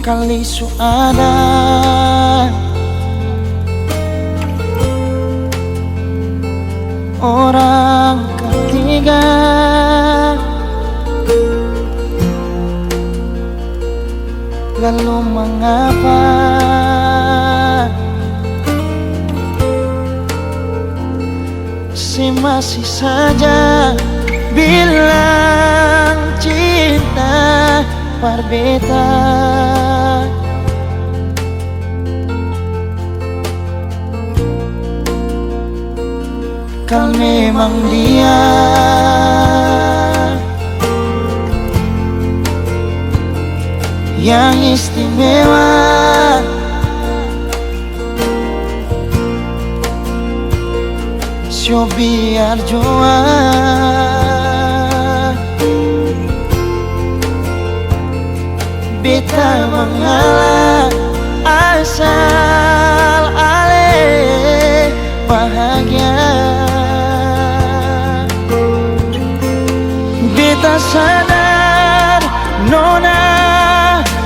kali su ada orang ketiga, lalu mengapa si masih saja bilang cinta berbeda? Kan memang dia yang istimewa, so biar jua beta mengalah asal ale bahagia. Beta sadar nona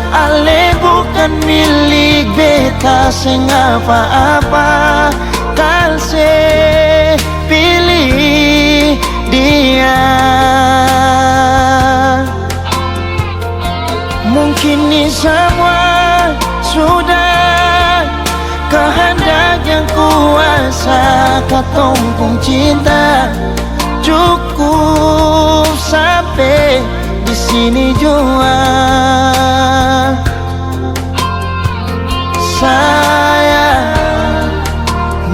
ale bukan milik beta seng apa-apa, kal se pilih dia. Mungkin ini semua sudah kehendak yang kuasa, katompong cinta cukup sampai di sini jua. Sayang,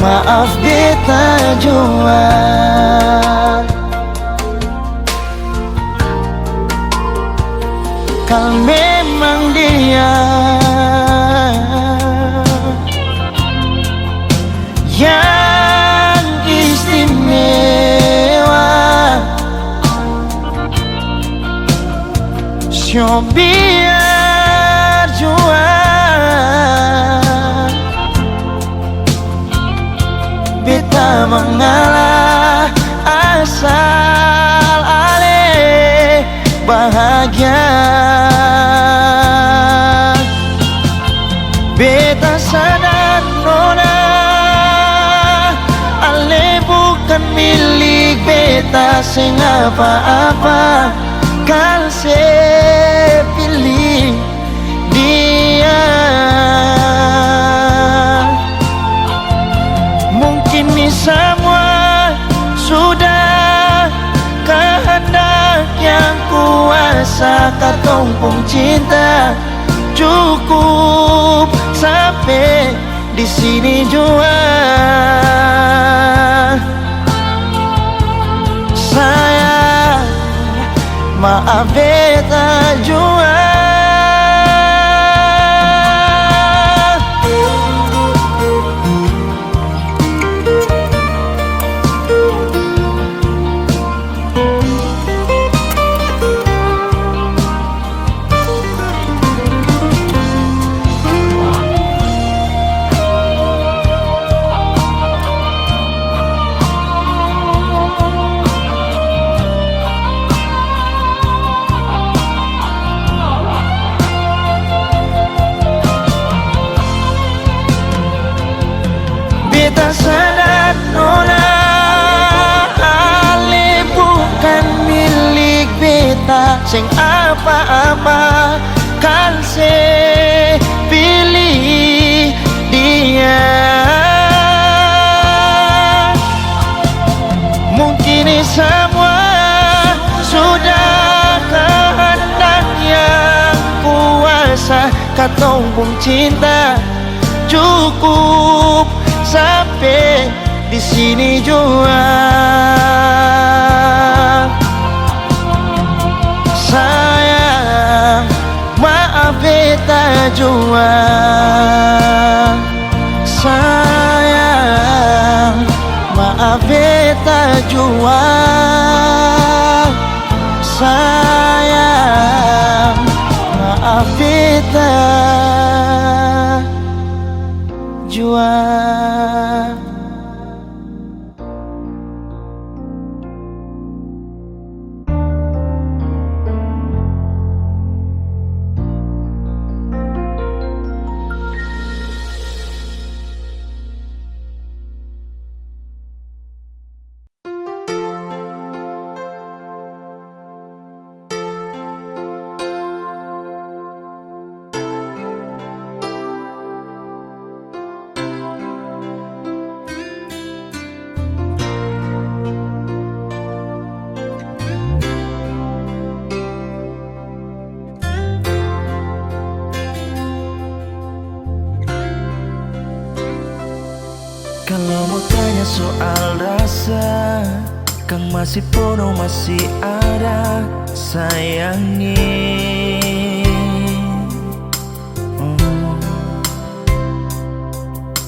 maaf beta jua. Kalau memang dia yang istimewa, so biar jua beta mengalah asal ale bahagia. Beta sadar nona ale bukan milik beta seng apa-apa, kal se pilih dia. Mungkin ini semua sudah kehendak yang kuasa, katompong cinta cukup sampai di sini jua. Sayang, maaf beta jua. Beta sadar nona ale bukan milik beta seng apa-apa, kan se pilih dia. Mungkin ini semua sudah kehendak yang kuasa, katompong cinta cukup sampai di sini jua. Sayang, maaf beta jua. Sayang, maaf beta jua. Sayang, maaf beta jua. Kalau mau tanya soal rasa, Kang masih penuh, masih ada sayangnya.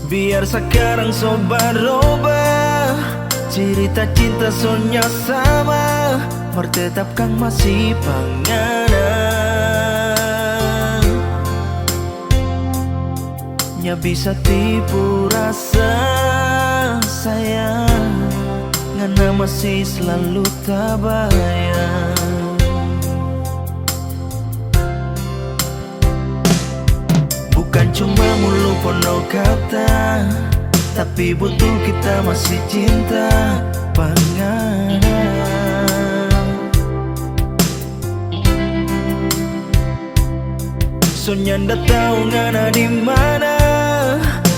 Biar sekarang sobat robah, cerita cinta sonya sama, bertetap Kang masih panganan. Nya bisa tipu rasa sayang, ngana masih selalu tabayang. Bukan cuma mulu penuh kata, tapi betul kita masih cinta panganan. Sonya ndak tahu ngana di mana,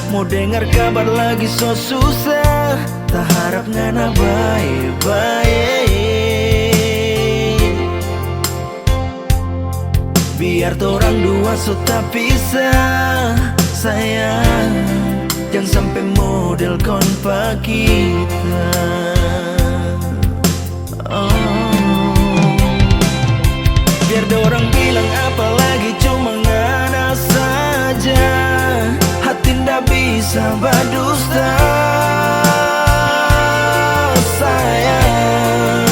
mau dengar kabar lagi so susah, tak harap ngana baik-baik. Biar torang dua so tak pisah, sayang, jangan sampai model konpa kita. Biar dorang bilang apalagi cuma ngana saja, hati ndak bisa berdusta. Sayang,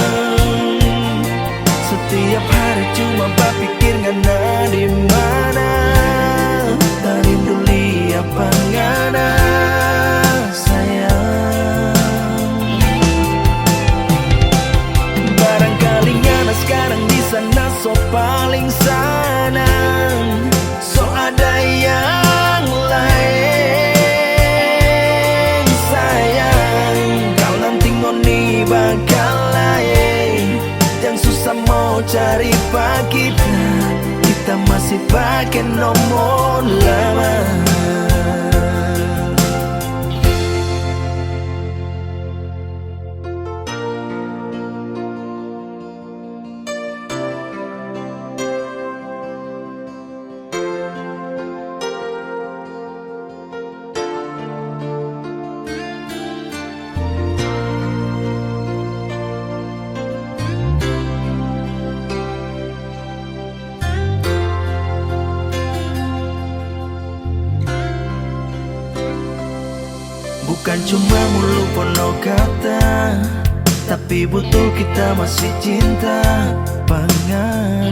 setiap hari cuma berpikir ngana di mana, tak rindu lihat ngana. Sayang, barangkali ngana sekarang di sana so paling senang, so ada yang lain. Sayang, kau nanti ngoni bakal lain, yang susah mau cari pak kita, kita masih pakai nomor lama. Bukan cuma mulu penuh kata, tapi betul kita masih cinta panganan.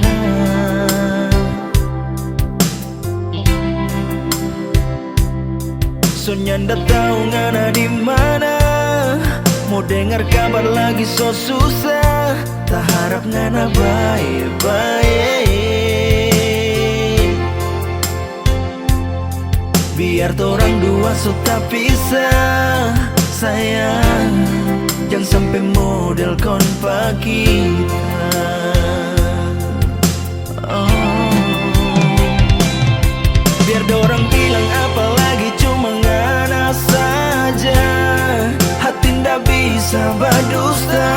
Sonya ndak tahu ngana di mana, mau dengar kabar lagi so susah, tak harap ngana baik-baik. Biar torang dua so tak pisah, sayang, jangan sampai model konpa kita. Biar dorang bilang apalagi cuma ngana saja, hati ndak bisa berdusta.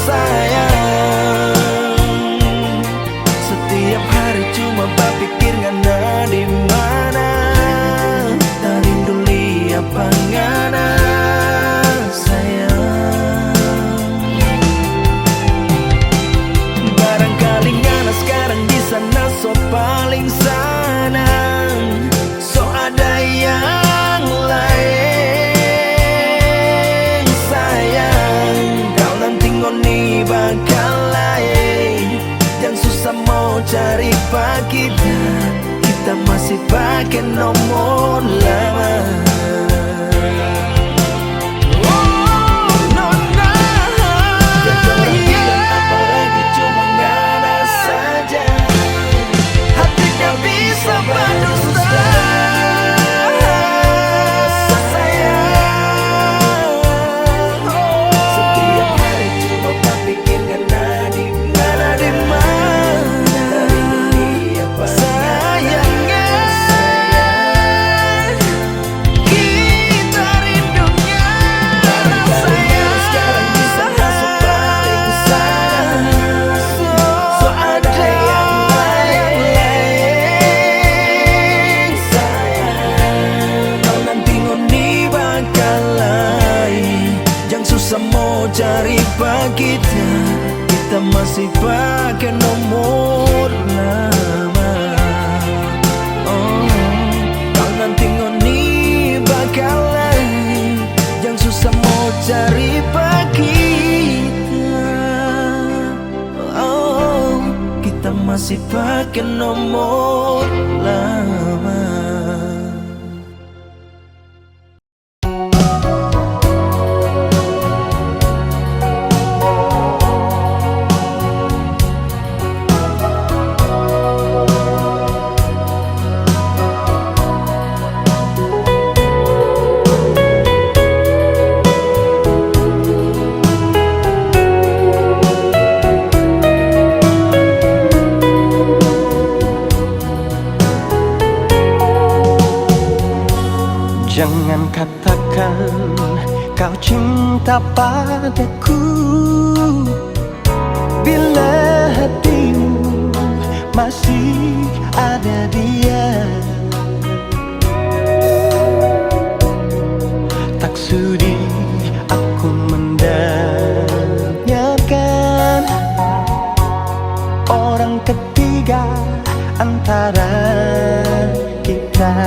Sayang, setiap hari cuma berpikir ngana di mana, tak rindu lihat ngana. Sayang, barangkali ngana sekarang di sana so paling senang, so ada yang lain. Sayang, kau nanti ngoni bakal lain, yang susah mau cari pak kita, kita masih pakai nomor lama. masih pakai nomor lama. Oh, kau nanti ngoni bakalan yang susah mau cari kita. Oh, kita masih pakai nomor lama. Jangan katakan kau cinta padaku bila hatimu masih ada dia. Tak sudi aku mendengarkan orang ketiga antara kita.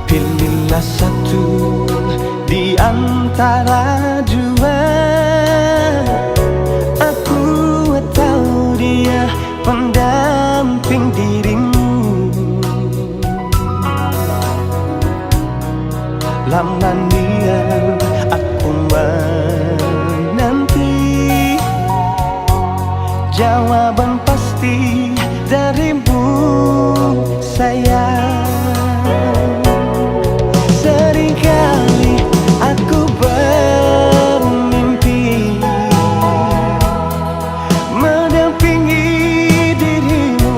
Pilihlah satu di antara dua, aku atau dia pendamping dirimu. Lama niat aku menanti jawaban pasti darimu, sayang. Seringkali aku bermimpi mendampingi dirimu,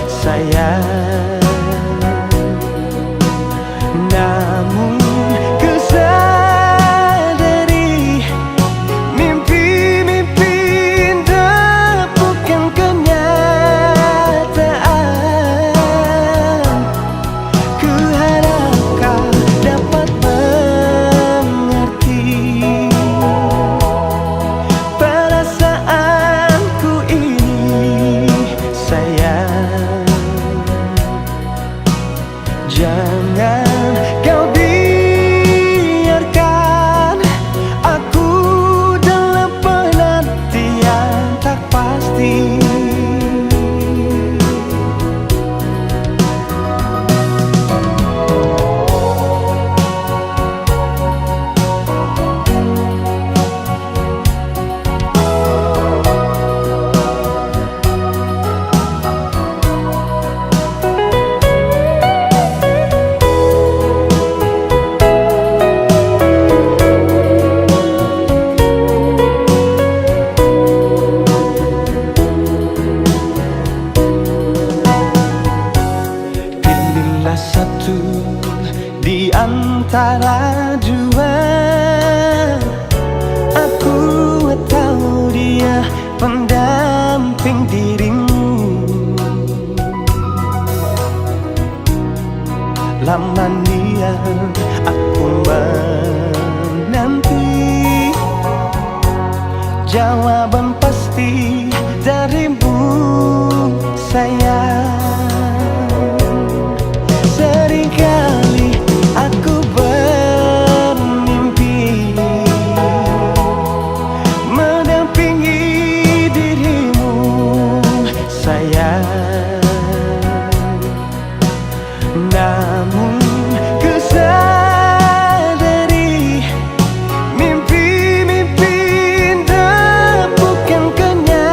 sayang. Namun ku sadari mimpi-mimpi indah bukan kenyataan. Ku harap kau dapat mengerti perasaanku ini, sayang. Jangan kau biarkan aku dalam penantian tak pasti. Pilihlah satu di antara dua, aku atau dia pendamping dirimu. Lama niat aku menanti jawaban pasti darimu, sayang. Seringkali aku bermimpi mendampingi dirimu, sayang. Namun ku sadari mimpi-mimpi indah bukan kenyataan.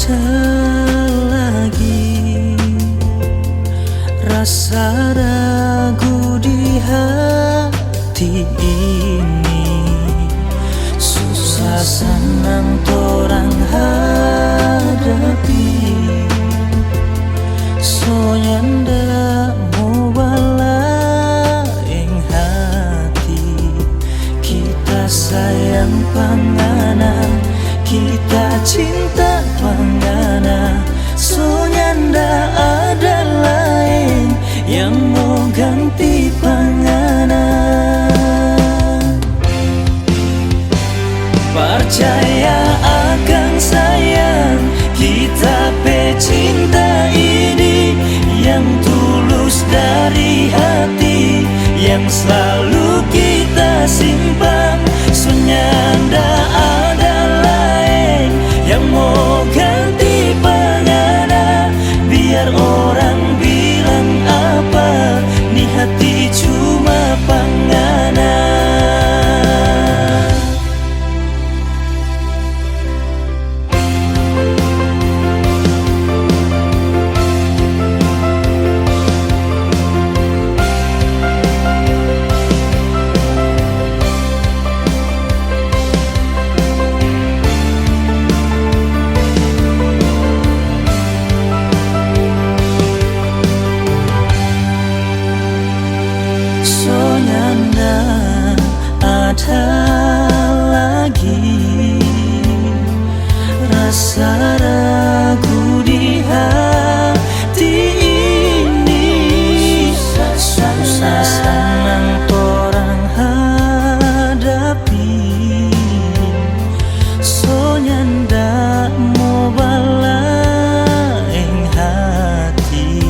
ada lagi rasa ragu di hati ini. Susah senang torang hadapi, so nyanda mau balaing hati. Kita sayang pangana, kita cinta pangana, so nyanda ada lain yang mau ganti pangana. Percaya akan sayang kita pe cinta ini, yang tulus dari hati, yang selalu kita simpan. So nyanda ada lain yang mau ganti pangana. Biar orang bilang apa, ni hati cuma pangana. Ada lagi rasa ragu di hati ini. Susah senang torang hadapi, so nyanda mau balaing hati.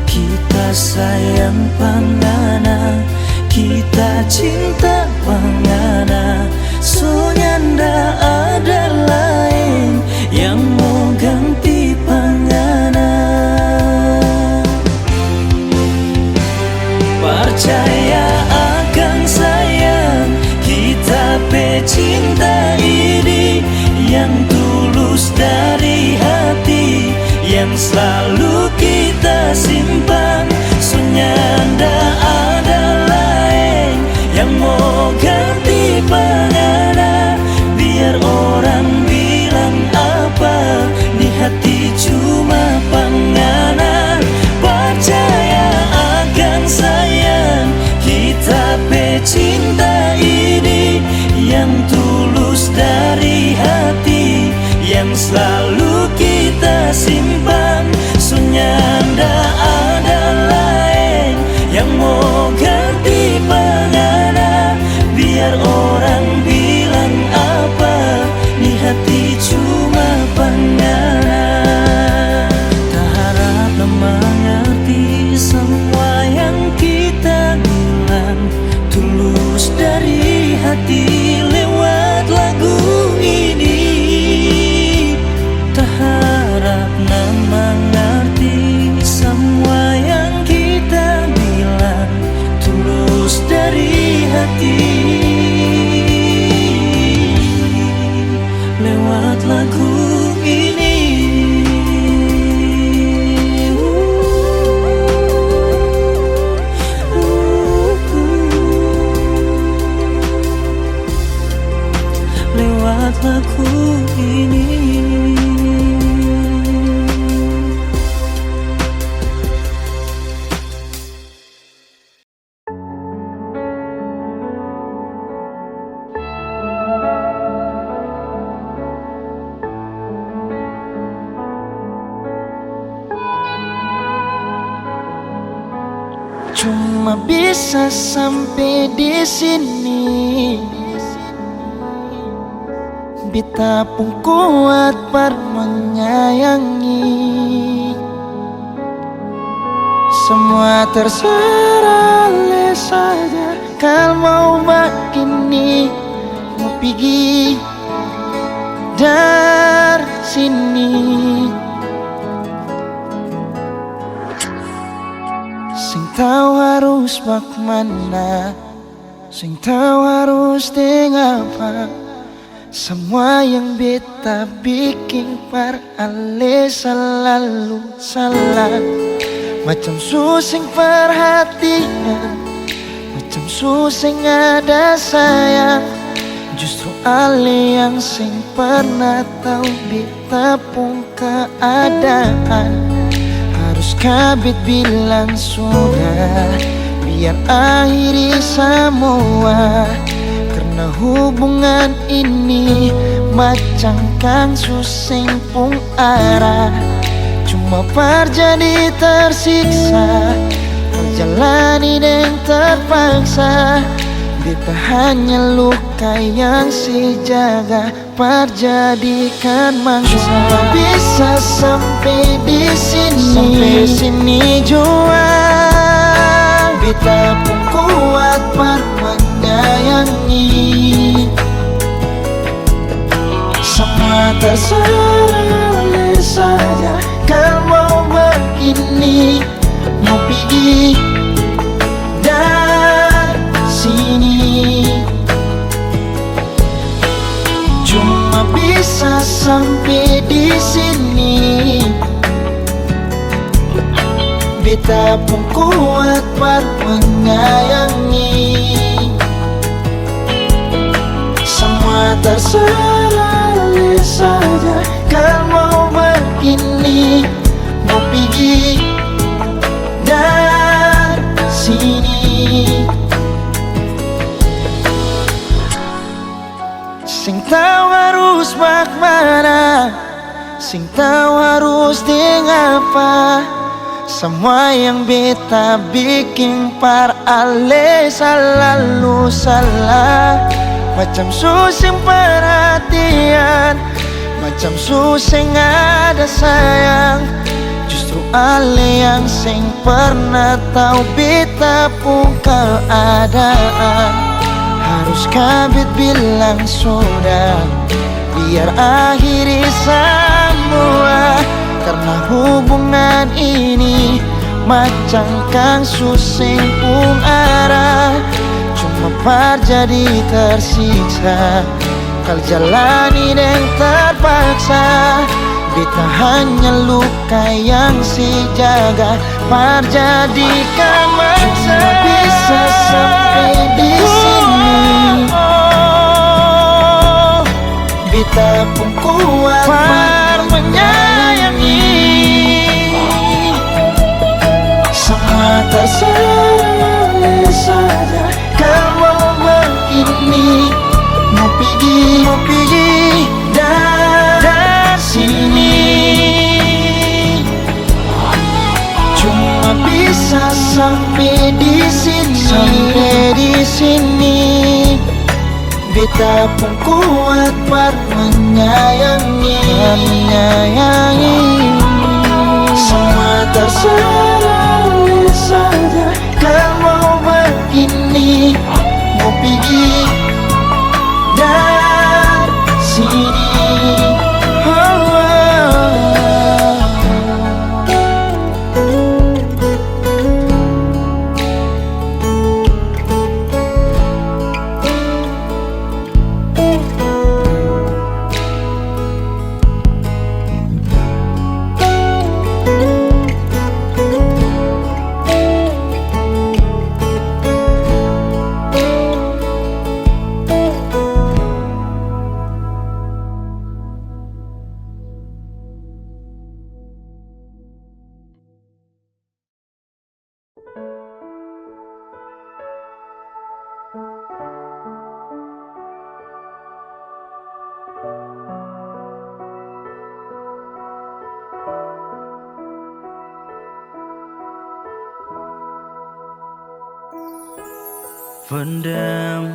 Kita sayang pangana, kita cinta pangana, so nyanda ada lain yang mau ganti pangana. Percaya akan sayang kita pe cinta ini, yang tulus dari hati, yang selalu kita simpan. So nyanda ada lain yang mau ganti pangana. Biar orang bilang apa, di hati cuma pangana. Percaya akan sayang kita pe cinta ini, yang tulus dari hati, yang selalu kita simpan. So nyanda ada lain yang mau ganti pangana. Biar orang bilang apa, ni hati cuma pangana. Tak harap mengerti semua yang kita bilang, tulus dari hati lewat lagu ini. Tak harap mengerti semua yang kita bilang, tulus dari hati lewat lagu ini. Lewat lagu ini. Cuma bisa sampai di sini, beta pun kuat per menyayangi. Semua terserah le saja, kalau mau begini mau pergi dari sini. Sing tahu harus bagaimana, sing tahu harus dengan apa. Semua yang beta bikin par ale selalu salah. Macam susing perhatian, macam susing ada sayang. Justru ale yang sing pernah tahu beta pun keadaan. Harus kabit bilang sudah, biar akhiri semua. Karena hubungan ini macam kang susing pung arah. Cuma terjadi tersiksa, terjalani dan terpaksa. Beta hanya luka yang si jaga perjadikan mangsa. Cuma bisa sampai di sini jua. Beta pun kuat par menyayangi. Semua terserah saja. Kalau mau begini, mau pergi dari sini. Cuma bisa sampai di sini. Beta pun kuat par menyayangi. Semua terserah saja. Kalau mau begini, mau pergi dari sini. Sing tahu harus bagaimana, sing tahu harus dengan apa. Semua yang beta bikin par ale selalu salah. Macam susing perhatian, macam susing ada sayang. Justru ale yang sing pernah tahu beta pun keadaan. Harus kabit bilang sudah, biar akhiri semua. Karena hubungan ini macam kang susing pung arah. Cuma terjadi tersiksa, kal jalani dan terpaksa. Beta hanya luka yang si jaga perjadikan mangsa. Cuma bisa sampai di sini. Beta pun kuat par menyayangi. Semua terserah saja. Kalau begini, mau pergi dari sini. Cuma bisa sampai di sini. Beta pun kuat par menyayangi. Semua terserah saja. Kalau begini, mau pergi dari sini. Pendam,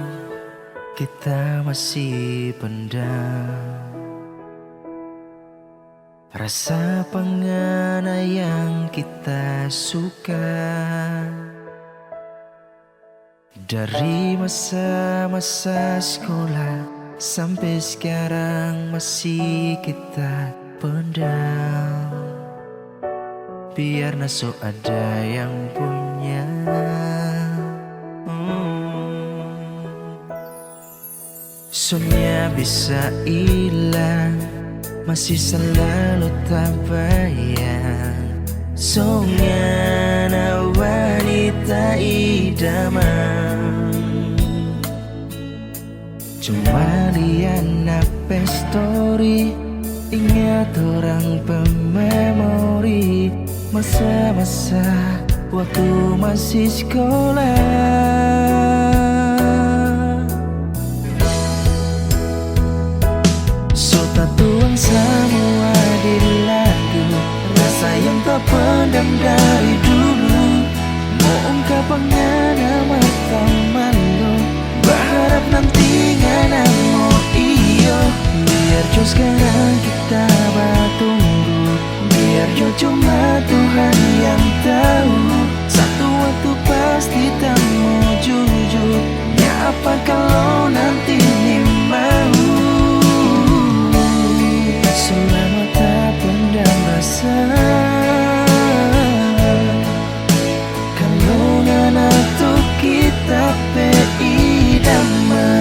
kita masih pendam rasa pengana yang kita suka. Dari masa-masa sekolah sampai sekarang masih kita pendam. Biar nasok ada yang punya. Sunnya bisa hilang, masih selalu tak bayang. Songnya na wanita idaman. Cuma lihat nape story, ingat orang pememori masa-masa waktu masih sekolah. So tatuang semua di lagu, rasa yang tak pendam dari dulu. Mau ungkapannya nama malu, berharap nanti ngana mau iyo. Biar jo sekarang kita bertunggu, biar jo cuma Tuhan yang tahu. Satu waktu pasti tak mau jujur, ya apa kalau nanti ini mau. Selama tak pendam rasa, kalau ngana tuh kita idaman.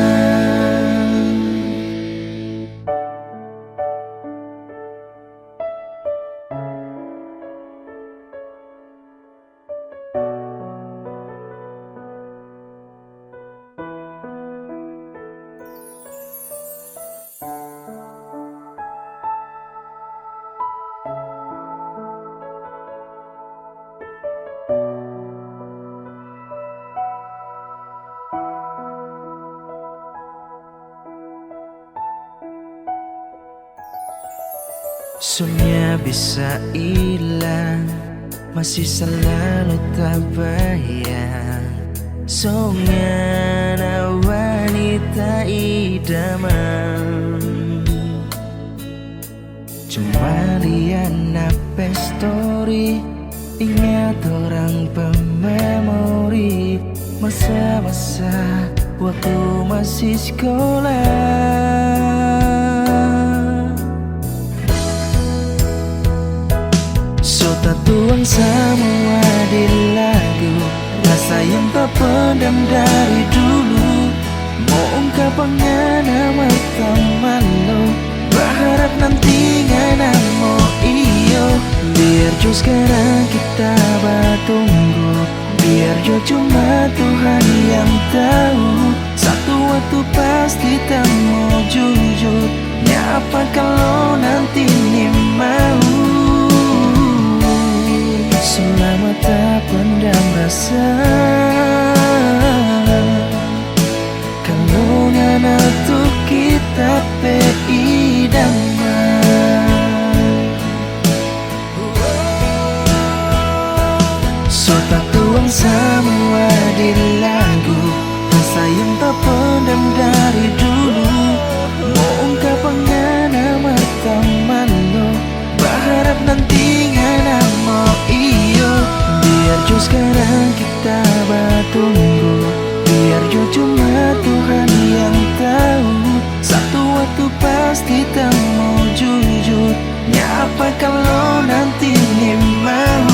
Sunnya bisa hilang, masih selalu tak bayang. Songnya na wanita idaman. Cuma lihat nape story, ingat orang pememori masa-masa waktu masih sekolah. So tatuang semua di lagu, rasa yang tak pendam dari dulu. Mau ungkapannya nama malu, berharap nanti ngana mau iyo. Biar jo sekarang kita bertunggu, biar jo cuma Tuhan yang tahu. Satu waktu pasti tak mau jujur, ya apa kalau nanti ini mau. Selama tak pendam rasa, kalau ngana tuh kita idaman. So tatuang semua di lagu, rasa yang tak pendam dari dulu. Mau ungkapannya nama malu, berharap nanti ngana mau iyo. Biar jo sekarang kita bertunggu, biar jo cuma Tuhan yang tahu. Satu waktu pasti tak mau jujur, ya apa kalau nanti ini mau.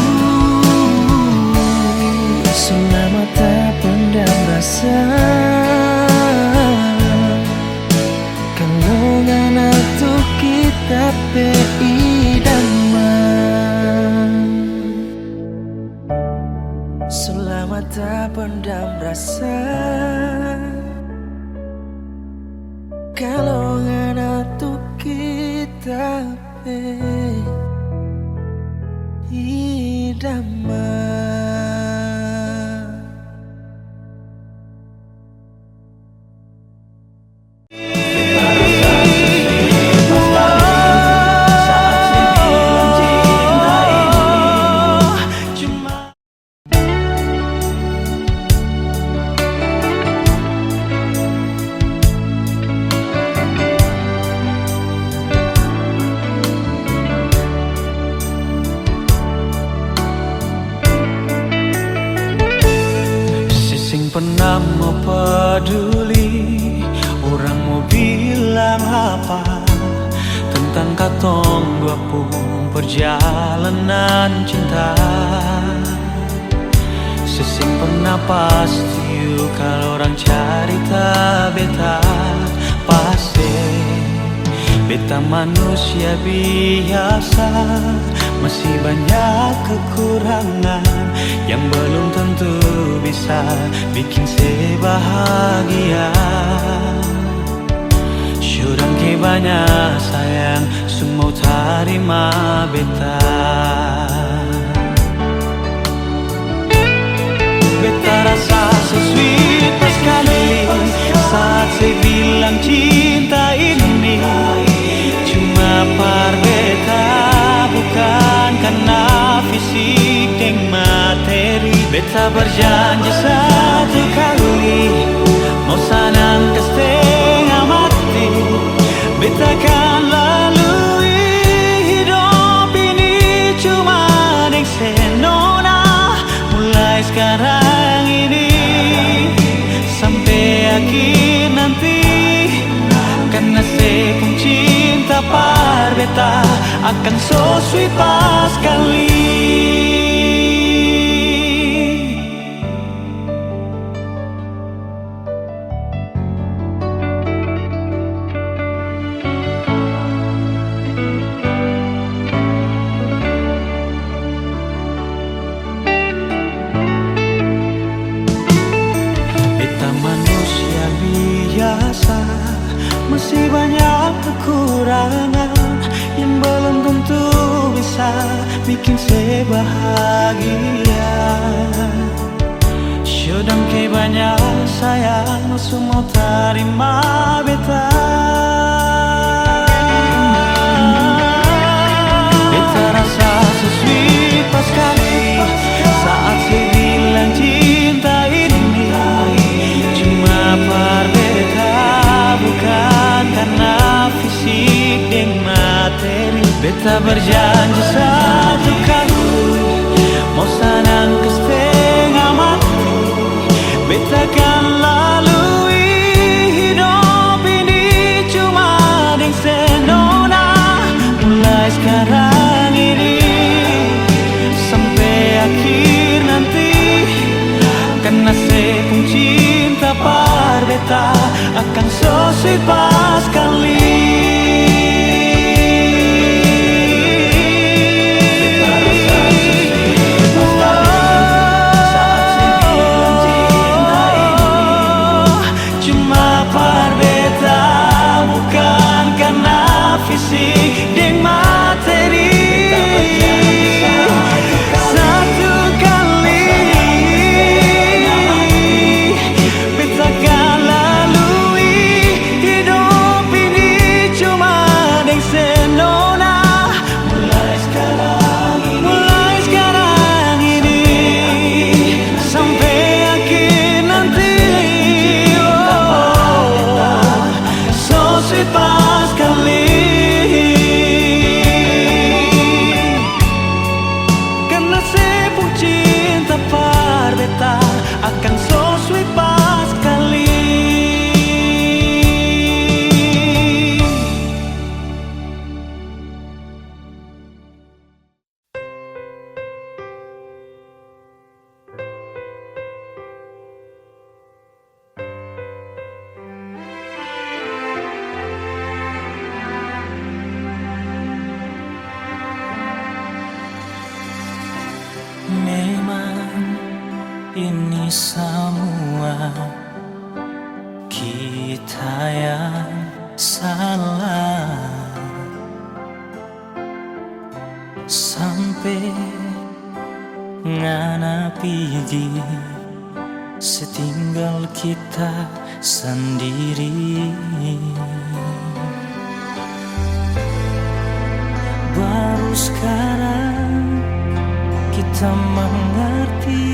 Selama tak pendam rasa, kalau ngana tuh kita idaman. Selama tak pendam rasa, kalau ngana tuh kita idaman. Pernah mau peduli, orang mau bilang apa tentang katong dua pun perjalanan cinta. Sesing pernah pasti kalau orang cari tak beta, pase. Beta manusia biasa, masih banyak kekurangan yang belum tentu bisa bikin saya bahagia. Syurang ke banyak sayang, semua terima beta. Beta rasa so sweet sekali saat saya bilang cinta ini cuma par beta, bukan karena fisik dan materi. Beta berjanji satu kali mau sanang ke setengah mati. Beta kan lalui hidup ini cuma dengan senona. Mulai sekarang ini sampai akhir nanti, karena saya pun cinta par beta akan so sweet pas kali. Masih banyak kekurangan yang belum tentu bisa bikin saya bahagia. Syudang ke banyak sayang, semua terima beta. Beta rasa so sweet pas kali saat saya bilang cinta ini cuma par beta, bukan karena fisik dan materi. Beta berjanji satu kali mau sanang ke setengah mati. Beta kan lalui hidup ini cuma dengan senona. Mulai sekarang ini sampai akhir nanti, karena saya pun cinta par beta akan so sweet pas kali. Cuma par beta, bukan karena fisik dan materi. Satu kali beta kan lalui hidup ini cuma dengan senona. Mulai sekarang ini sampai akhir nanti, so sweet pas kali. Karena saya pun cinta par beta akan so sweet pas kali. Memang ini semua kita yang salah, sampai ngana pigi setinggal kita sendiri. Baru sekarang kita mengerti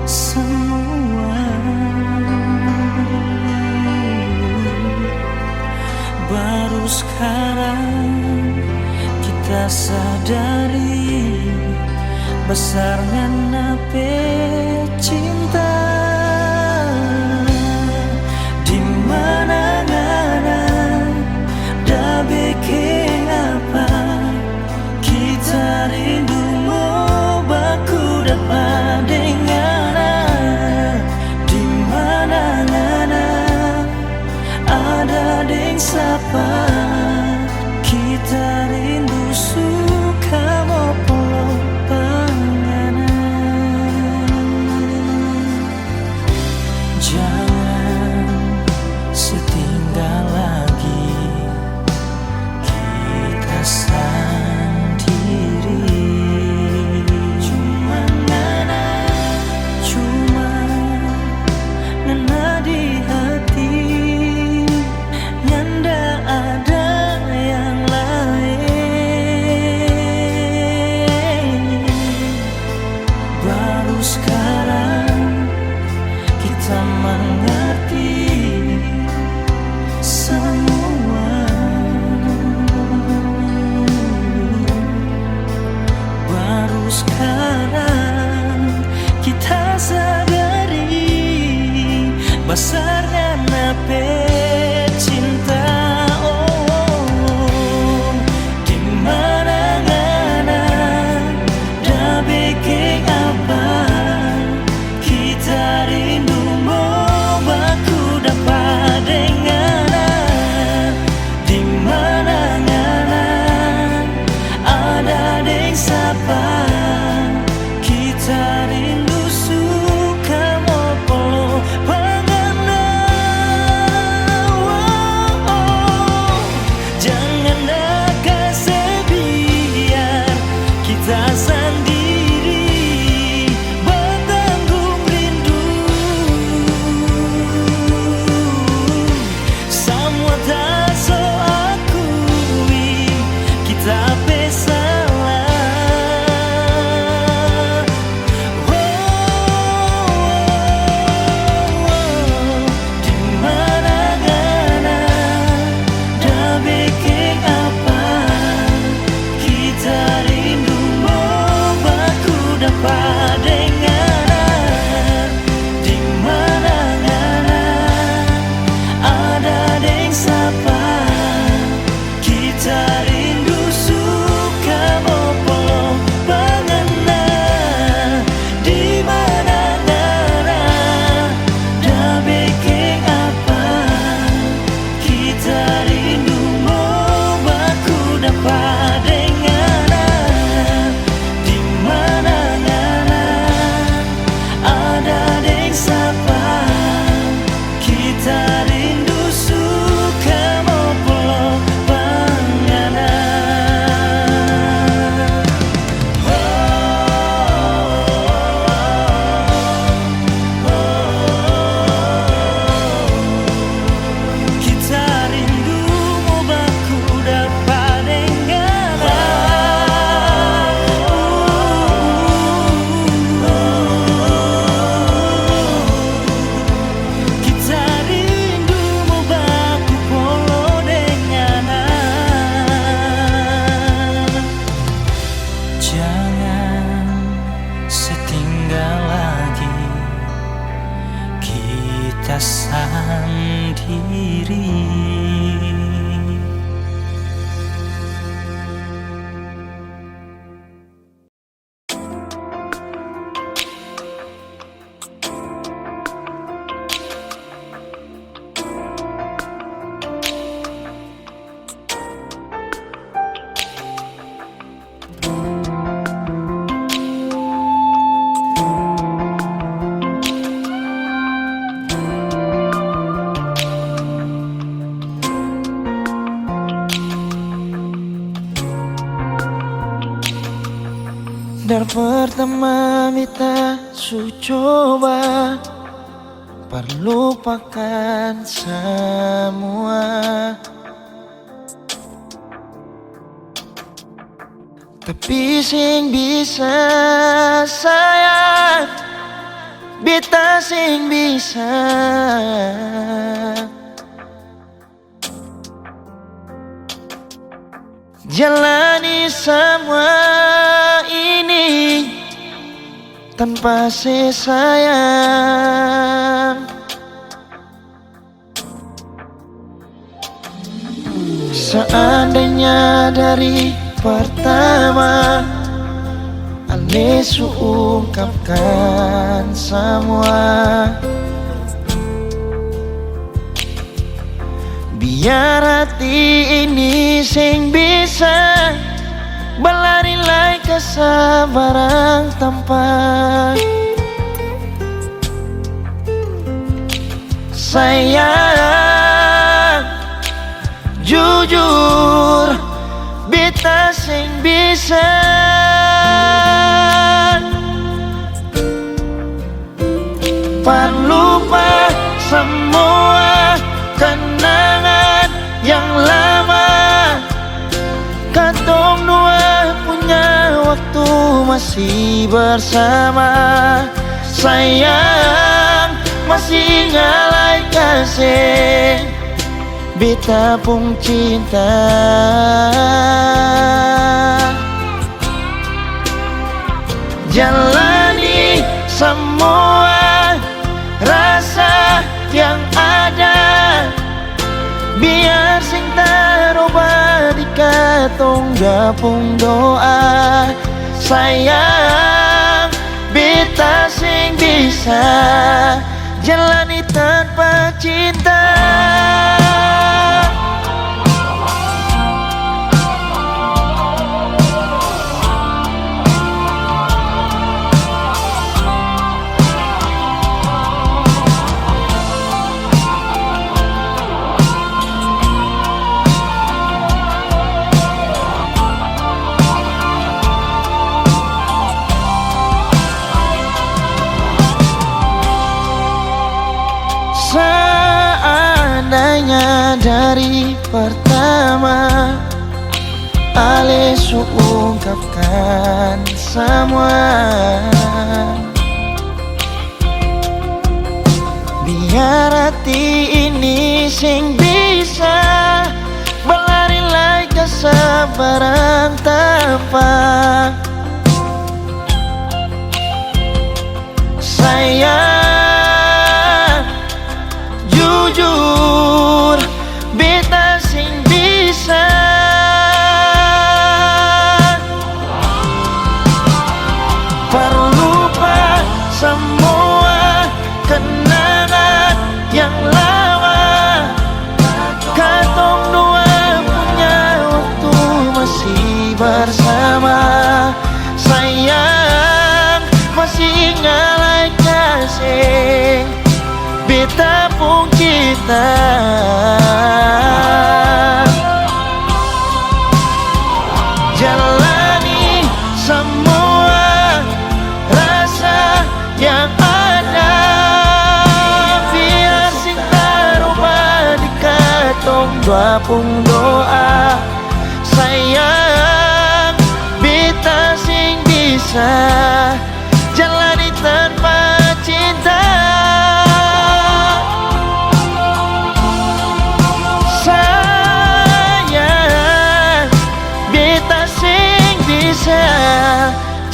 semua. Baru sekarang kita sadari besarnya nape cinta. Di mana-mana dah bikin apa kita rindu mau baku dapat dengan. Di mana-mana kita rindu suka mopolo panganan. Jangan setinggal lagi kita sendiri. Cuma ngana di hati, nyanda ada yang lain. Baru sekarang kita mengerti semua. Baru sekarang kita sadari besarnya nape cinta. Oh, dimana ngana dah bikin apa kita rindu mau baku dapat dengan. Dimana ngana ada deng sapa kita rindu suka mau polo panganan. Oh, jangan ada sebiar kita sendiri bertanggung rindu. Semua tak so akui kita pesalah. Dimana ngana dah bikin apa kita rindu mau baku dapat dengan. Dimana ngana ada deng sapa kita rindu suka mau polo panganan. Dimana ngana dah bikin apa kita rindu mau baku dapat dengan. Dimana ngana ada deng sapa kita rindu suka mau polo panganan. Kita rindu mau baku dapat dengan. Kita rindu mau baku polo dengan. Jangan setinggal lagi kita sendiri. Dari pertama kita su coba perlupakan semua, tapi sing bisa sayang beta sing bisa jalani semua ini tanpa sayang. Seandainya dari pertama Ale su ungkapkan semua, Biar hati ini sing bisa berlari lai ke sabarang tempat. Sayang, jujur, beta sing bisa lupa semua kenangan yang lama. Katong dua punya waktu masih bersama. Sayang, masih ngalai kasih beta pun cinta. Jalani semua rasa yang ada, biar sing terubah di katong gapung doa. Sayang, beta sing bisa jalani tanpa cinta. Seandainya dari pertama Ale ungkapkan semua, biar hati ini sing bisa berlari lai ke sabarang tempat. Sayang, jujur, beta sing bisa lupa semua kenangan yang lama. Katong dua punya waktu masih bersama. Sayang, masih ngalai kasih beta pun kita. Jalani semua rasa yang ada, biar sing terubah di katong dua pun doa. Sayang, beta sing bisa jalani tanpa cinta.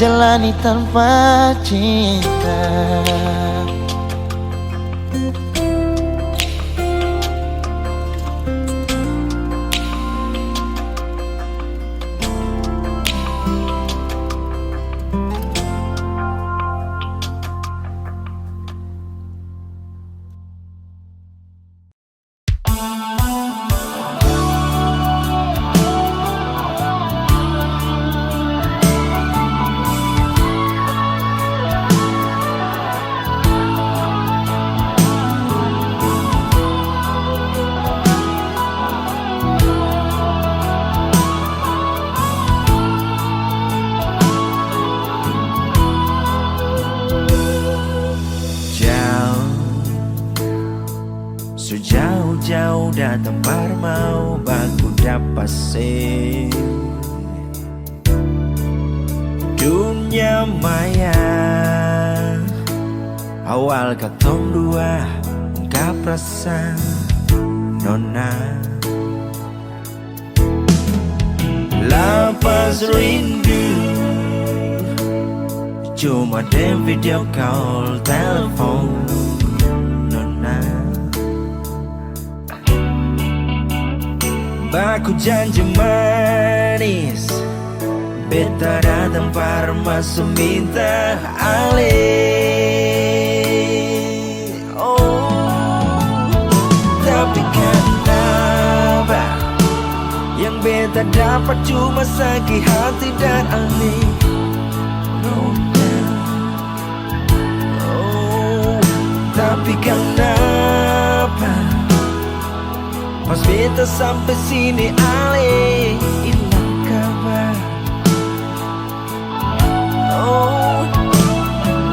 Jalani tanpa cinta. Jauh-jauh datang mau baku dapat sih dunia maya. Awal katong dua ungkap rasa nona, lapas rindu cuma dem video call telepon nona. Baku janji manis, beta datang masuk minta alih. Oh, tapi karena Yang beta dapat cuma sakit hati dan aneh. Oh, tapi kenapa pas beta sampai sini ale hilang kabar. Oh,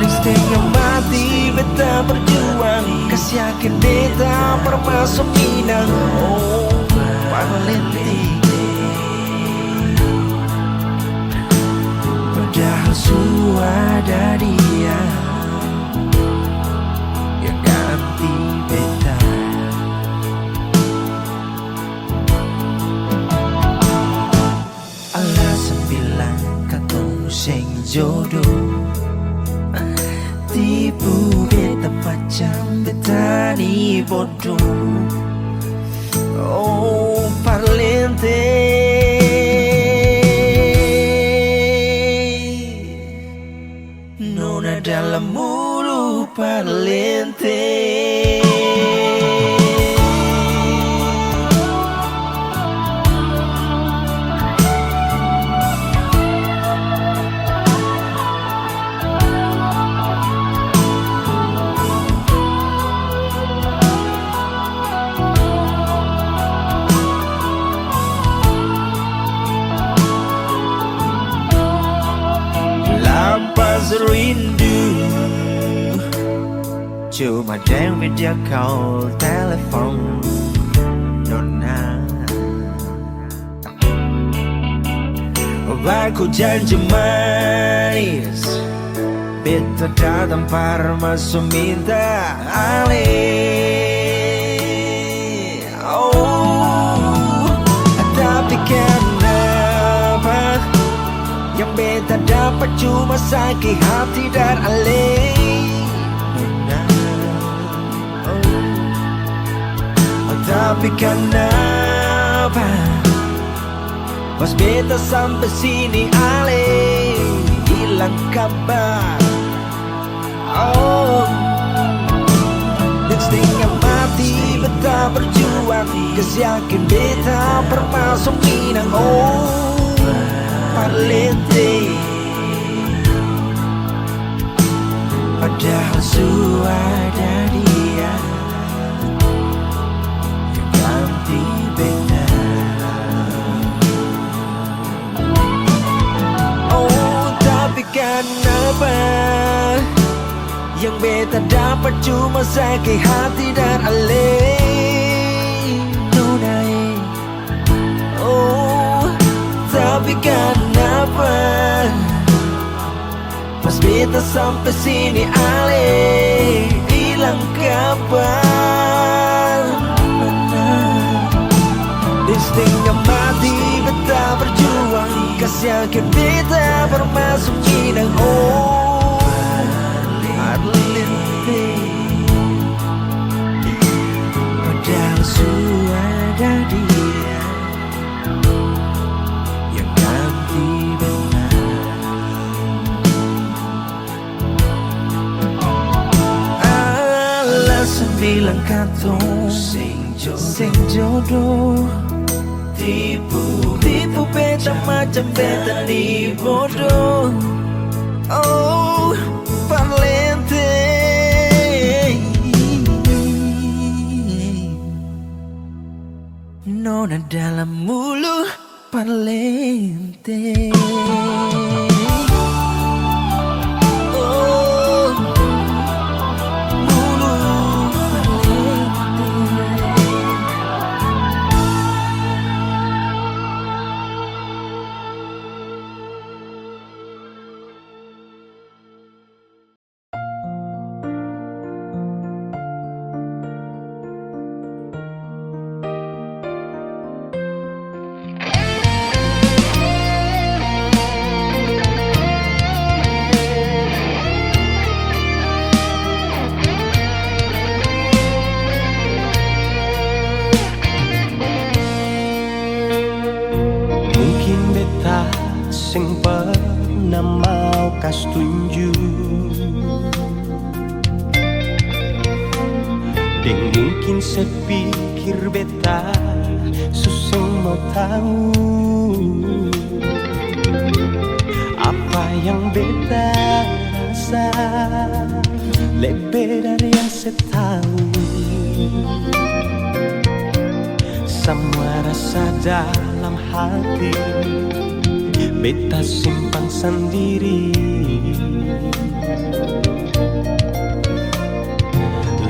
setengah mati beta berjuang, kasih yakin beta bermasuk Minang. Oh, Parlente. Padahal sudah dia yang ganti beta. Alasan bilang katong sing jodoh, tipu beta macam beta ni bodoh. Oh, Parlente. Nona dalam mulu Parlente. Lapas rindu, cuma dengan video call telepon Nona. Aku janji manis, beta datang masuk minta alih. Oh, tapi kenapa yang beta dapat cuma sakit hati dan alih. Oh, tapi kenapa pas beta sampai sini alih hilang kabar. Oh, dan setengah mati beta berjuang, kasih yakin beta bermasuk Minang. Oh, Parlente. Padahal sudah dia yang ganti beta. Oh, tapi kenapa yang beta dapat cuma sakit hati dan alih. Oh, tapi kenapa pas beta sampai sini alih hilang kabar. Di setengah mati beta berjuang, kasih yakin beta bermasuk Minang. Oh, Parlente. Padahal sudah dia yang ganti beta. Alasan bilang katong sing jodoh, tipu beta macam beta ni bodoh. Oh, Parlente. Nona dalam mulu Parlente. Oh, mulu Parlente. sing pernah mau kas tunjuk. Dan mungkin saya pikir beta susah semua tahu apa yang beta rasa, lebih dari yang saya tahu. Semua rasa dalam hati beta simpan sendiri.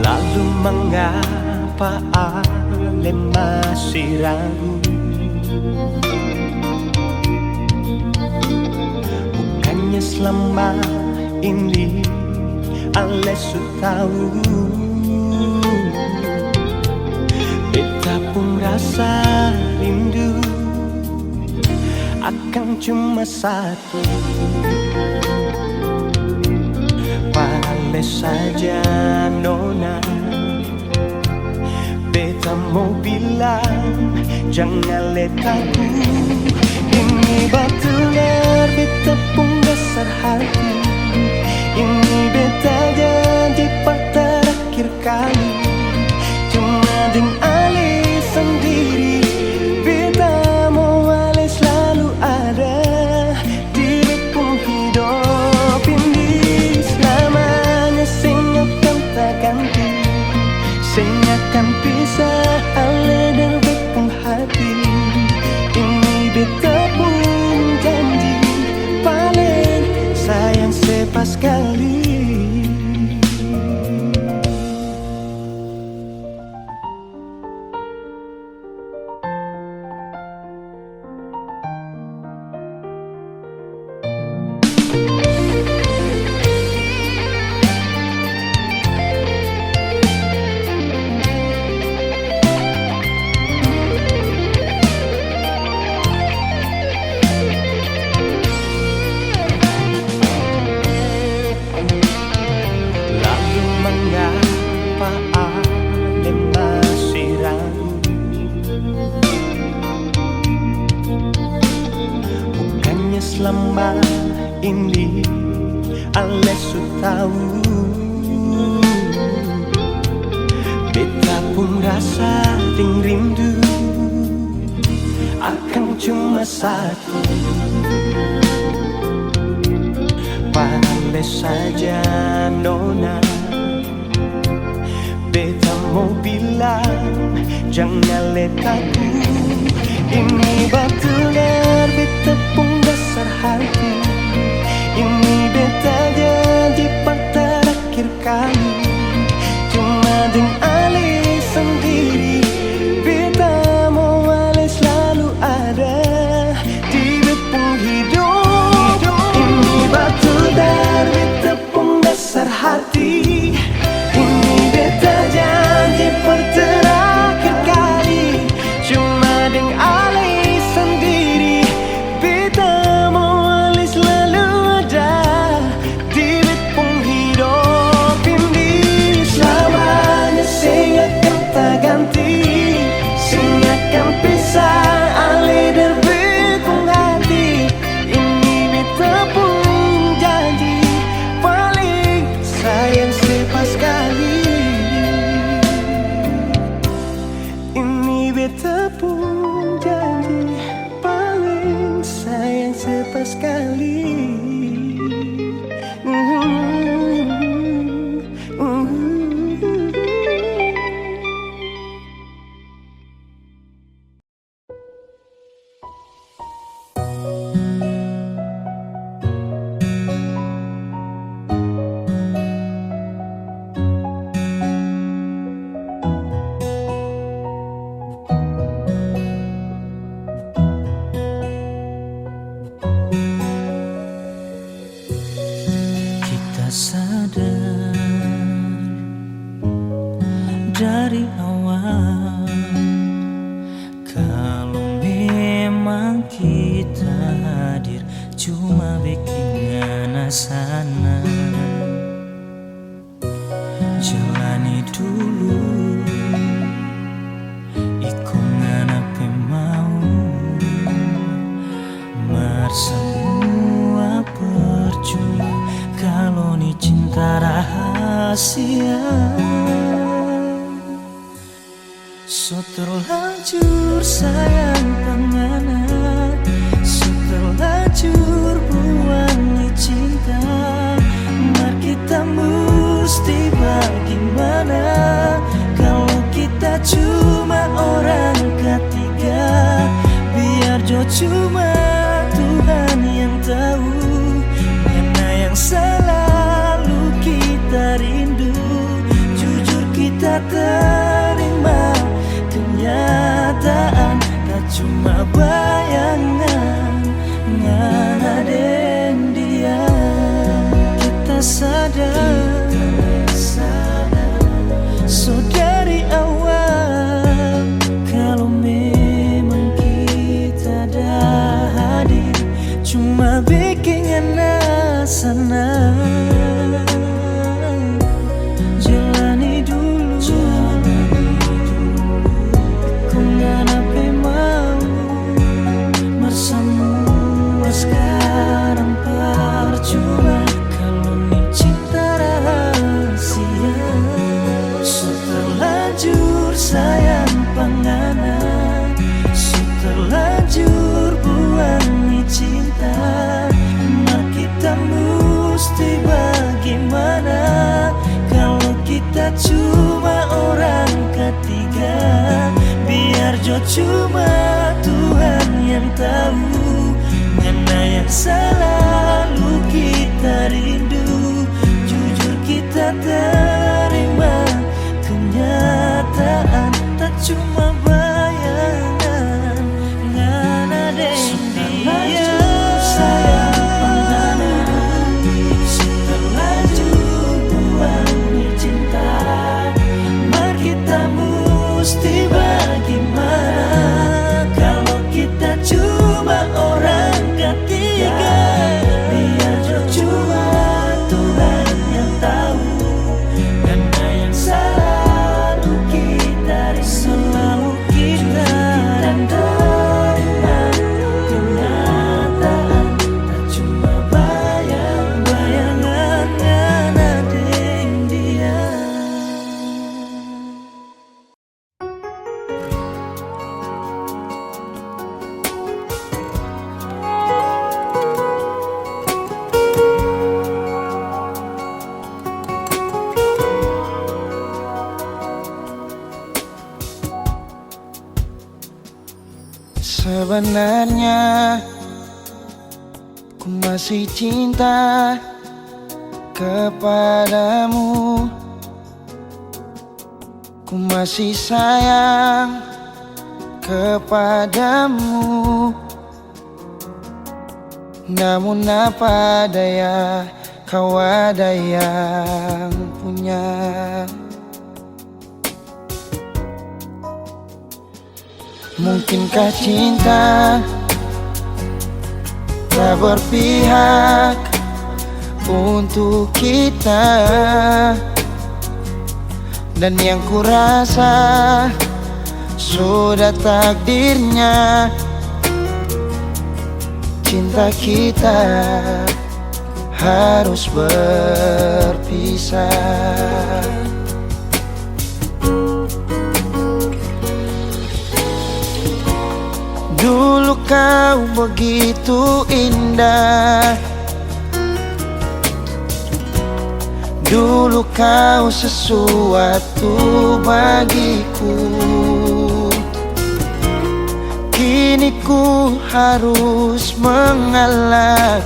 Lalu mengapa Ale masih ragu? Bukannya selama ini Ale sudah tahu beta pun rasa rindu akan cuma satu. Pale saja nona, beta mau bilang jangan letaku. Ini betulan beta pun dasar hati. Ini beta janji terakhir kali. Cuma dengan Ale sendiri, beta mau Ale selalu ada di pun hidup ini. Selamanya saya akan tak ganti, saya akan pisah Ale dan beta hati. Ini beta pun janji paling sayang sepas kali. Selama ini Ale sudah tahu beta pun rasa rindu akan cuma satu. Pale saja nona, beta mau bilang jangan letaku. Ini betulan beta pun dasar hati. Ini beta janji terakhir kali. Cuma dengan Ale sendiri, beta mau Ale selalu ada di beta hidup. Ini betulan beta pun dasar hati. Ini beta janji terakhir kali. Cuma dengan Ale sendiri, beta mau Ale selalu ada di beta hidup ini. Selamanya saya akan tak ganti, saya akan pisah Ale dan beta hati. Ini beta pun janji paling sayang sepas kali. Ini beta pun janji paling sayang sepas kali. Sadar dari awal kalau memang kita hadir cuma bikin sana. Jalani dulu ikungan apa mau semua percuma kalau ni cinta rahasia. So terlanjur sayang pengana, so terlanjur buang cinta. Mar kita mesti bagaimana kalau kita cuma orang ketiga. Biar jo cuma Tuhan yang tahu mana yang selalu kita rindu. Jujur kita terima kenyataan, tak cuma bayangan ngana den dia. Kita sadar, so dari awal kalau memang kita dah hadir cuma bikin ngana senang. Jalani dulu, kau ngana pe mau bersama sekarang percuma kalau ni cinta rahasia. So terlanjur sayang pangana, so terlanjur buang ni cinta. Mar kita mesti bagaimana kalau kita cuma orang ketiga. Biar jo cuma Tuhan yang tahu mana yang selalu kita rindu. Jujur kita terima kenyataan, tak cuma bayangan ngana den dia. Sayang pengana, terlanjur buang cinta. Mar kita mesti bagaimana kalau kita cuma orang ketiga. Biar jo cuma Tuhan yang tahu mana yang selalu kita rindu. Selalu kita terima kenyataan, tak cuma bayangan ngana den dia. Sebenarnya ku masih cinta kepadamu, ku masih sayang kepadamu. Namun apa daya, kau ada yang punya. Mungkinkah cinta tak berpihak untuk kita? Dan yang kurasa sudah takdirnya cinta kita harus berpisah. Dulu kau begitu indah, dulu kau sesuatu bagiku. Kini ku harus mengalah,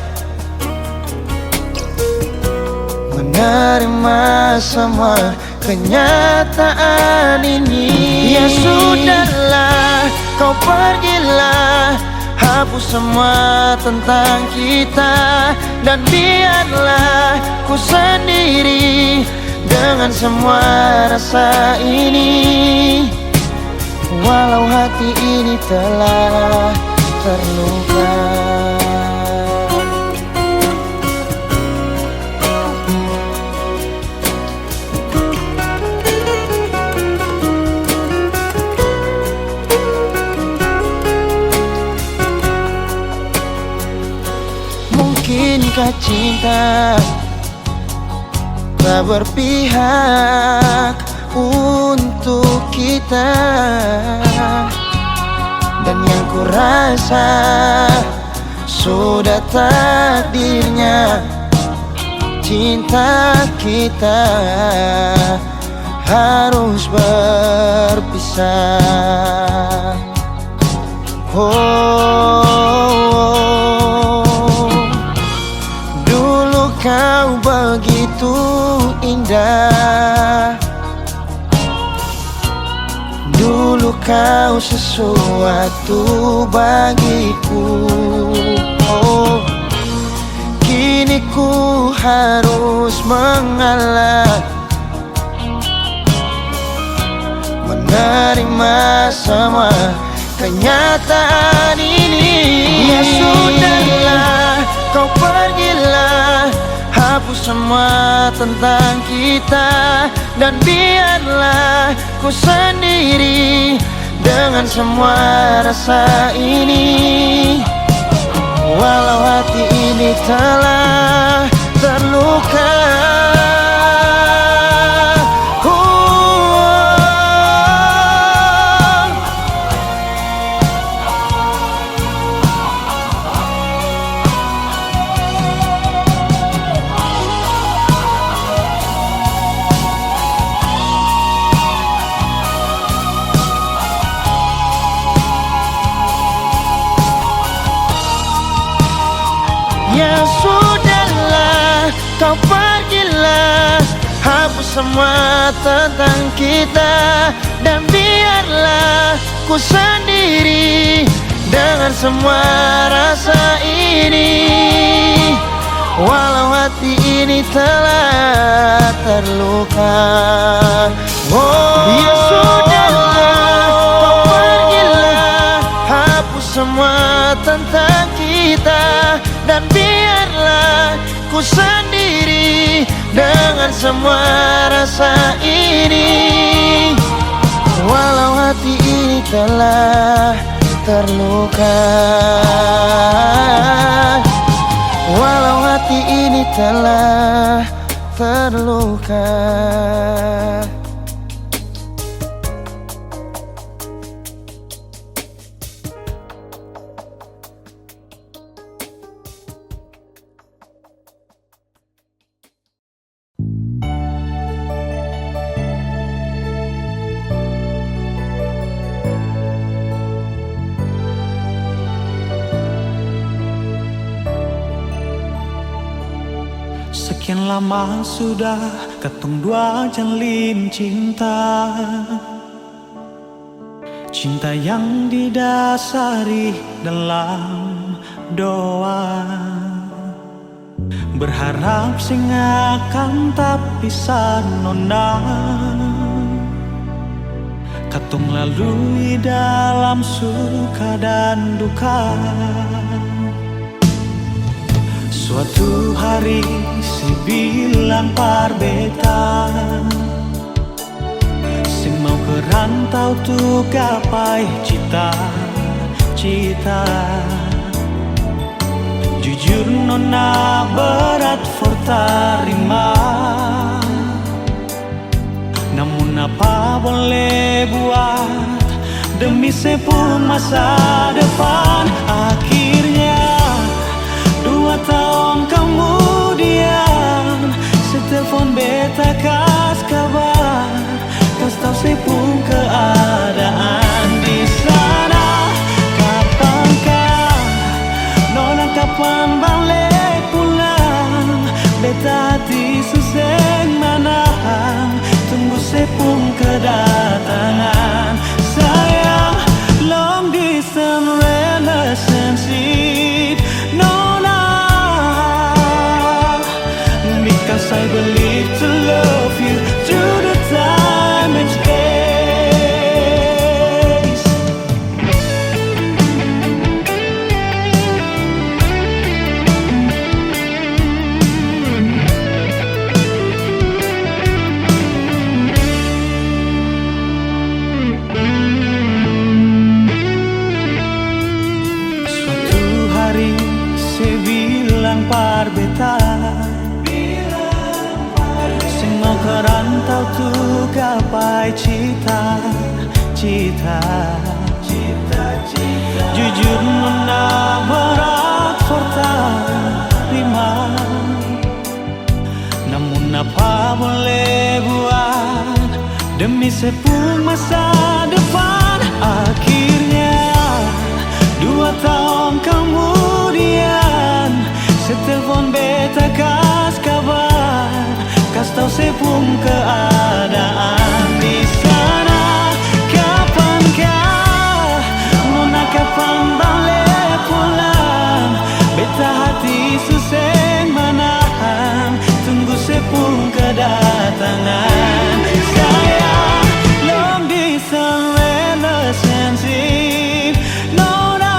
menerima semua kenyataan ini. Ya sudahlah, kau pergilah, hapus semua tentang kita. Dan biarlah ku sendiri dengan semua rasa ini. Walau hati ini telah terluka. Mungkinkah cinta tak berpihak untuk kita. Dan yang ku rasa sudah takdirnya cinta kita harus berpisah. Oh, dulu kau begitu indah, dulu kau sesuatu bagiku. Oh, kini ku harus mengalah, menerima semua kenyataan ini. Ya sudahlah, kau pergilah, hapus semua tentang kita, dan biarlah ku sendiri dengan semua rasa ini. Walau hati ini telah terluka. Ya sudahlah, kau pergilah, hapus semua tentang kita, dan biarlah ku sendiri dengan semua rasa ini. Walau hati ini telah terluka. Oh, ya sudahlah, kau pergilah, hapus semua tentang kita, dan biarlah ku sendiri dengan semua rasa ini. Walau hati ini telah terluka, walau hati ini telah terluka. Sekian lama sudah ketong dua jalin cinta, cinta yang didasari dalam doa, berharap sing akan tak bisa nona katong lalui dalam suka dan duka. Suatu hari si bilang parbeta, sing mau ke rantau tuh gapai cita-cita. Jujur nona berat for tarima, namun apa boleh buat demi sepun masa depan. Akhirnya 2 tahun kemudian, setelepon beta kas kabar, kas tahu sepun keadaan di sana. Kapankah nona, kapan balik pulang? Beta hati suseng manang, tunggu sepun kedatangan. Sayang, long distance relationship, because I believe to love you through the time and space. Suatu hari saya bilang parbeta, perantau tuh gapai cita-cita. Jujur nona berat forta terima, namun apa boleh buat demi sepuluh masa depan. Akhirnya 2 tahun kemudian setelepon beta kas kabar, kas tau sepung keadaan di sana. Kapankah nona kapan balik pulang? Beta hati susah menahan, tunggu sepung kedatangan. Saya long distance relationship, nona,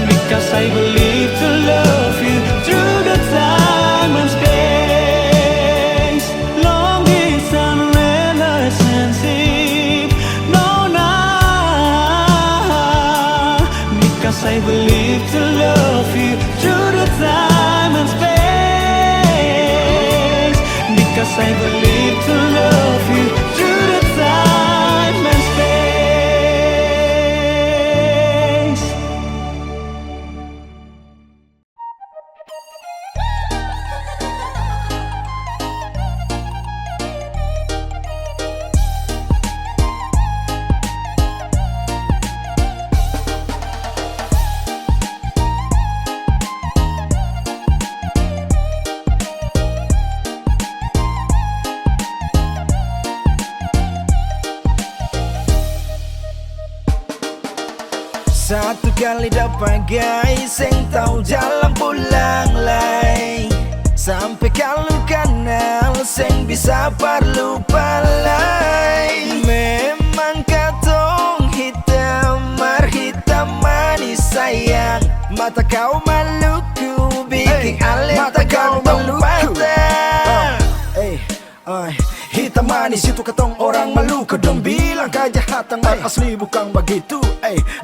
because I believe to love you through the time and space. Long distance relationship, nona, because I believe to love you through the time and space. Because I believe to love you through the time and space. Satu kali dapat guys sing tahu jalan pulang lay, sampai kalau kenal sing bisa perlu palai. Memang katong hitam marhitam manis sayang, mata kau maluku bikin alit tergantung patah. Hitam manis itu katong orang Maluku, dong bilang kejahatan mar asli bukan begitu.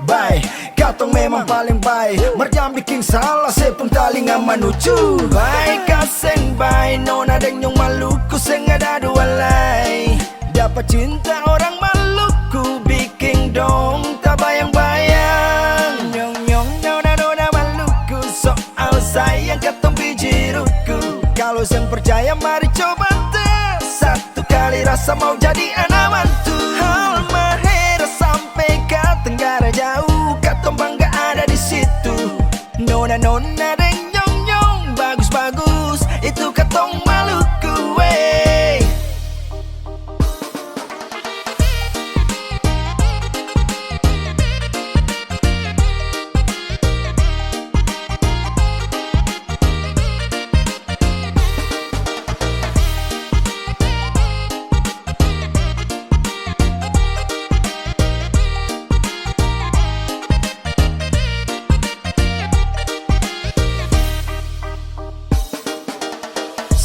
Bye, katong memang paling baik, merjam bikin salah sepung talingan menuju. Bye kaseng bye, nona dan yung Maluku seng ada dua lay. Dapat cinta orang Maluku bikin dong tak bayang-bayang. Nyong nona Maluku soal sayang katong bijiruku. Kalau seng percaya mari coba satu kali rasa mau jadi anak mantu. Halmahera sampai ke Tenggara jauh, katong bangga ada di situ. Nona dan nyong bagus-bagus, itu katong Maluku.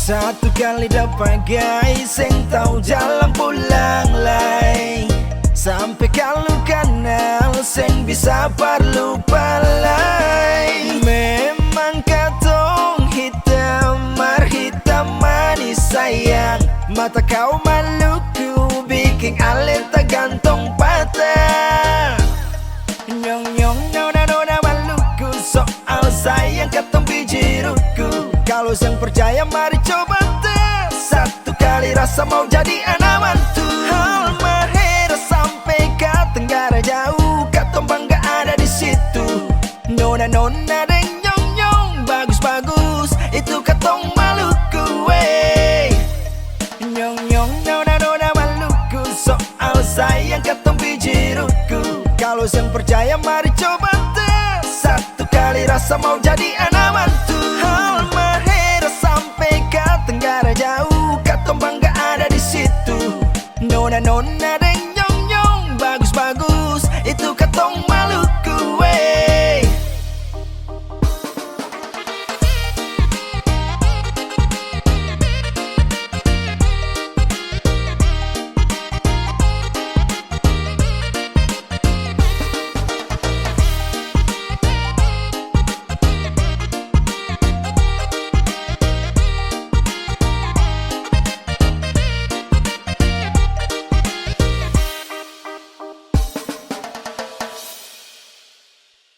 Satu kali dapat guys sing tahu jalan pulang lay, sampai kalau kenal sing bisa perlu palai. Memang katong hitam marhitam manis sayang, mata kau Maluku bikin alit tergantung patah. Nyong nona Maluku soal sayang katong bijiruku. Kalau sang percaya mari coba satu kali rasa mau jadi anak mantu. Halmahera sampai ke Tenggara jauh, katong bangga ada di situ. Nona dan nyong bagus-bagus, itu katong Maluku. Nyong nona Maluku soal sayang katong bijiruku. Kalau sang percaya mari coba satu kali rasa mau jadi anak mantu. Halmahera sampai ke Tenggara jauh, katong bangga ada di situ. Nona dan nyong bagus-bagus, itu katong Maluku.